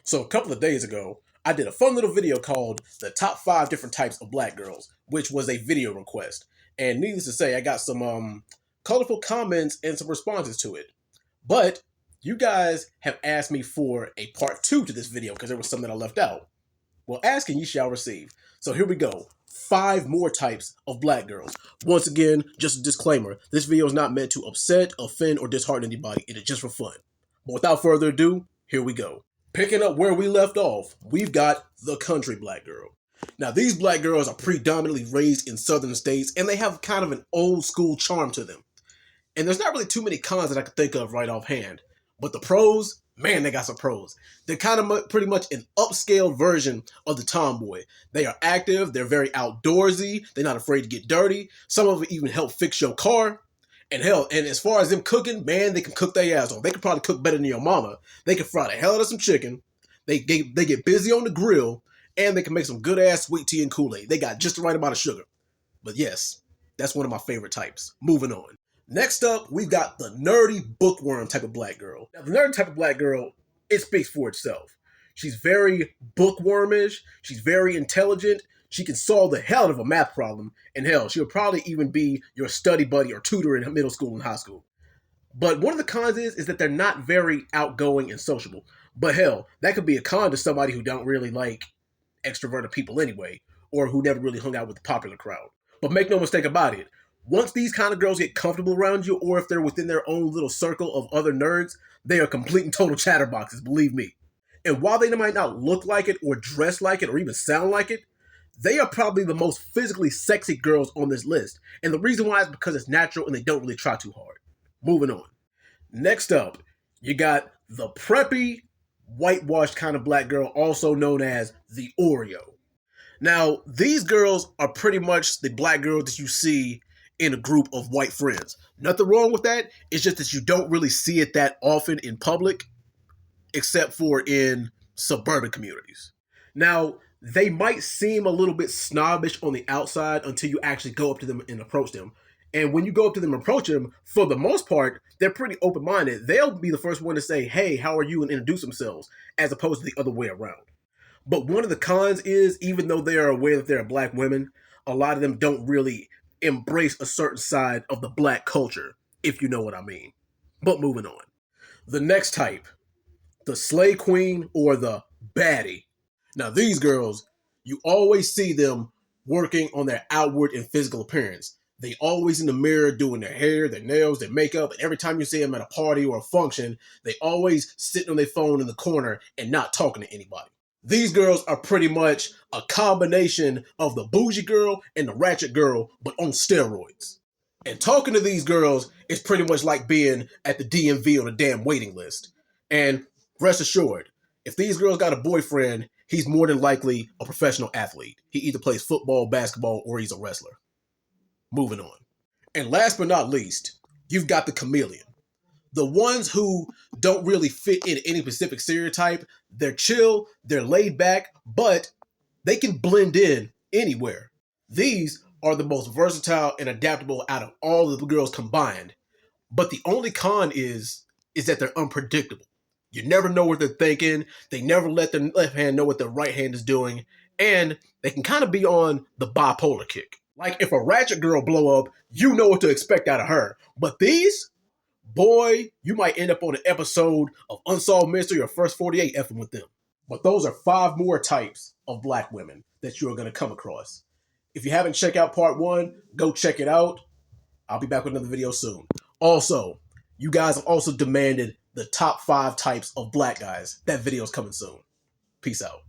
So a couple of days ago, I did a fun little video called The Top 5 Different Types of Black Girls, which was a video request. And needless to say, I got some colorful comments and some responses to it. But you guys have asked me for a part 2 to this video because there was something I left out. Well, asking ye shall receive. So here we go. 5 more types of black girls. Once again, just a disclaimer, this video is not meant to upset, offend, or dishearten anybody. It is just for fun. But without further ado, here we go. Picking up where we left off, we've got the country black girl. Now, these black girls are predominantly raised in southern states, and they have kind of an old school charm to them. And there's not really too many cons that I can think of right offhand. But the pros, man, they got some pros. They're kind of pretty much an upscale version of the tomboy. They are active, they're very outdoorsy, they're not afraid to get dirty. Some of them even help fix your car. And hell, and as far as them cooking, man, they can cook their ass off. They can probably cook better than your mama. They can fry the hell out of some chicken. They get busy on the grill, and they can make some good ass sweet tea and Kool-Aid. They got just the right amount of sugar. But yes, that's one of my favorite types. Moving on. Next up, we've got the nerdy bookworm type of black girl. Now, the nerdy type of black girl, it speaks for itself. She's very bookwormish. She's very intelligent. She can solve the hell out of a math problem. And hell, she'll probably even be your study buddy or tutor in middle school and high school. But one of the cons is that they're not very outgoing and sociable. But hell, that could be a con to somebody who don't really like extroverted people anyway, or who never really hung out with the popular crowd. But make no mistake about it, once these kind of girls get comfortable around you, or if they're within their own little circle of other nerds, they are complete and total chatterboxes, believe me. And while they might not look like it, or dress like it, or even sound like it, they are probably the most physically sexy girls on this list. And the reason why is because it's natural and they don't really try too hard. Moving on. Next up, you got the preppy, whitewashed kind of black girl, also known as the Oreo. Now, these girls are pretty much the black girls that you see in a group of white friends. Nothing wrong with that. It's just that you don't really see it that often in public, except for in suburban communities. Now, they might seem a little bit snobbish on the outside until you actually go up to them and approach them. And when you go up to them and approach them, for the most part, they're pretty open-minded. They'll be the first one to say, hey, how are you, and introduce themselves, as opposed to the other way around. But one of the cons is, even though they are aware that they're black women, a lot of them don't really embrace a certain side of the black culture, if you know what I mean. But moving on. The next type, the Sleigh Queen or the baddie. Now, these girls, you always see them working on their outward and physical appearance. They always in the mirror doing their hair, their nails, their makeup. And every time you see them at a party or a function, they always sitting on their phone in the corner and not talking to anybody. These girls are pretty much a combination of the bougie girl and the ratchet girl, but on steroids. And talking to these girls is pretty much like being at the DMV on a damn waiting list. And rest assured, if these girls got a boyfriend, he's more than likely a professional athlete. He either plays football, basketball, or he's a wrestler. Moving on. And last but not least, you've got the chameleon. The ones who don't really fit in any specific stereotype. They're chill, they're laid back, but they can blend in anywhere. These are the most versatile and adaptable out of all of the girls combined. But the only con is that they're unpredictable. You never know what they're thinking. They never let their left hand know what their right hand is doing. And they can kind of be on the bipolar kick. Like if a ratchet girl blow up, you know what to expect out of her. But these, boy, you might end up on an episode of Unsolved Mystery or First 48 effing with them. But those are 5 more types of black women that you are going to come across. If you haven't checked out part 1, go check it out. I'll be back with another video soon. Also, you guys have also demanded the top 5 types of black guys. That video is coming soon. Peace out.